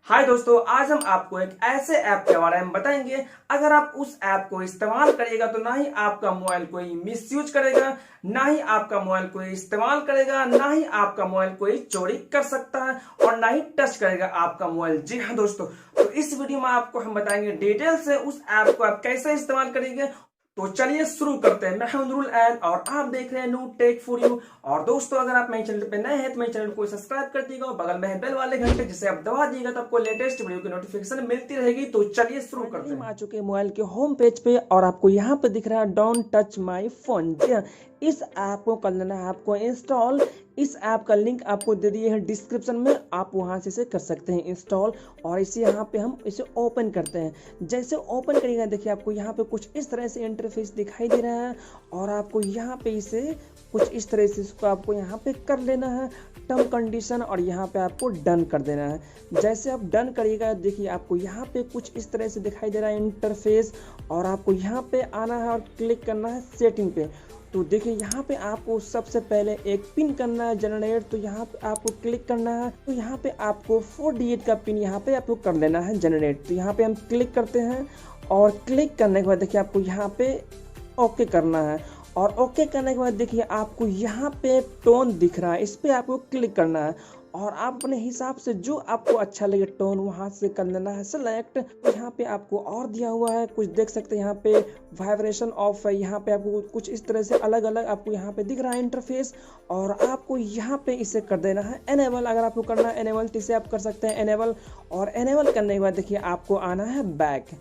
हाय दोस्तों, आज हम आपको एक ऐसे ऐप के बारे में बताएंगे। अगर आप उस ऐप को इस्तेमाल करिएगा तो ना ही आपका मोबाइल कोई मिसयूज करेगा, ना ही आपका मोबाइल कोई इस्तेमाल करेगा, ना ही आपका मोबाइल कोई चोरी कर सकता है और ना ही टच करेगा आपका मोबाइल। जी हाँ दोस्तों, तो इस वीडियो में आपको हम बताएंगे डिटेल से उस ऐप को आप कैसे इस्तेमाल करेंगे। तो चलिए शुरू करते हैं। मैं हूं नूरुल एन और आप देख रहे हैं NoorTech4You। और दोस्तों, अगर आप मेरे चैनल पे नए हैं तो मेरे चैनल को सब्सक्राइब कर दीजिएगा और बगल में है बेल वाले घंटे, जिसे आप दबा दीजिएगा तो आपको लेटेस्ट वीडियो की नोटिफिकेशन मिलती रहेगी। तो चलिए शुरू करते हैं। आ चुके मोबाइल के होम पेज पे और आपको यहाँ पे दिख रहा है डोंट टच माई फोन। जी हाँ, इस ऐप को कर लेना है आपको इंस्टॉल। इस ऐप का लिंक आपको दे दिए है डिस्क्रिप्शन में, आप वहां से इसे कर सकते हैं इंस्टॉल। और इसे यहाँ पे हम इसे ओपन करते हैं। जैसे ओपन करिएगा देखिए आपको यहाँ पे कुछ इस तरह से इंटरफेस दिखाई दे रहा है और आपको यहाँ पे इसे कुछ इस तरह से इसको आपको यहाँ पे कर लेना है टर्म कंडीशन और यहाँ पे आपको डन कर देना है। जैसे आप डन करिएगा देखिए आपको यहाँ पे कुछ इस तरह से दिखाई दे रहा है इंटरफेस और आपको यहाँ पे आना है और क्लिक करना है सेटिंग पे। तो देखिए यहाँ पे आपको सबसे पहले एक पिन करना है जनरेट, तो यहाँ पे आपको क्लिक करना है। तो यहाँ पे आपको 4 डिजिट का पिन यहाँ पे आपको कर लेना है जनरेट। तो यहाँ पे हम क्लिक करते हैं और क्लिक करने के बाद देखिए आपको यहाँ पे ओके करना है और ओके करने के बाद देखिए आपको यहाँ पे टोन दिख रहा है, इस पे आपको क्लिक करना है और आप अपने हिसाब से जो आपको अच्छा लगे टोन वहाँ से कर लेना है सेलेक्ट। तो यहाँ पे आपको और दिया हुआ है कुछ देख सकते हैं, यहाँ पे वाइब्रेशन ऑफ है, यहाँ पे आपको कुछ इस तरह से अलग अलग आपको यहाँ पे दिख रहा है इंटरफेस और आपको यहाँ पे इसे कर देना है एनेबल। अगर आपको करना है एनेबल तो इसे आप कर सकते हैं एनेबल। और एनेबल करने के बाद देखिए आपको आना है बैक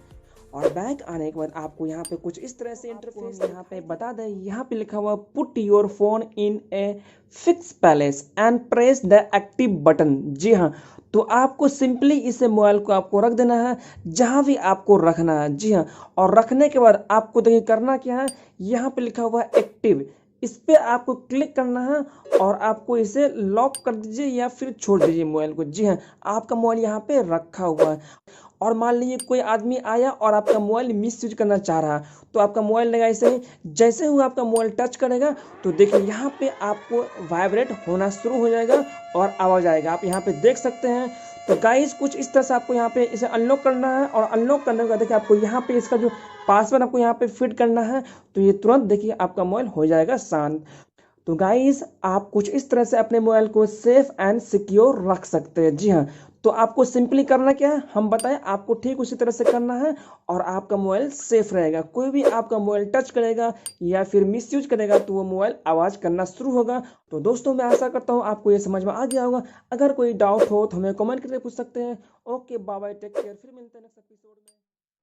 और बैक आने के बाद आपको यहाँ पे कुछ इस तरह से इंटरफेस यहाँ पे बता दें। यहाँ पे लिखा हुआ put your phone in a fixed place and press the active button. जी हाँ, तो आपको सिंपली इसे मोबाइल को आपको रख देना है जहाँ भी आपको रखना है। जी हाँ, और रखने के बाद आपको देखिए करना क्या है, यहाँ पे लिखा हुआ है एक्टिव, इस पे आपको क्लिक करना है और आपको इसे लॉक कर दीजिए या फिर छोड़ दीजिए मोबाइल को। जी हाँ, आपका मोबाइल यहाँ पे रखा हुआ है और मान लीजिए कोई आदमी आया और आपका मोबाइल मिस यूज करना चाह रहा है तो आपका मोबाइल लेगा ऐसे ही, जैसे ही आपका मोबाइल टच करेगा तो देखिए यहाँ पे आपको वाइब्रेट होना शुरू हो जाएगा और आवाज़ आएगा, आप यहाँ पे देख सकते हैं। तो गाइस कुछ इस तरह से आपको यहाँ पे इसे अनलॉक करना है और अनलॉक करने के बाद देखिए आपको यहाँ पे इसका जो पासवर्ड आपको यहाँ पे फिट करना है तो ये तुरंत देखिए आपका मोबाइल हो जाएगा शांत। तो गाइस आप कुछ इस तरह से अपने मोबाइल को सेफ एंड सिक्योर रख सकते हैं। जी हाँ, तो आपको सिंपली करना क्या है हम बताएं, आपको ठीक उसी तरह से करना है और आपका मोबाइल सेफ रहेगा। कोई भी आपका मोबाइल टच करेगा या फिर मिसयूज करेगा तो वो मोबाइल आवाज़ करना शुरू होगा। तो दोस्तों मैं आशा करता हूँ आपको ये समझ में आ गया होगा। अगर कोई डाउट हो तो हमें कमेंट करके पूछ सकते हैं। Okay bye bye, take care, फिर मिलते हैं नेक्स्ट एपिसोड में।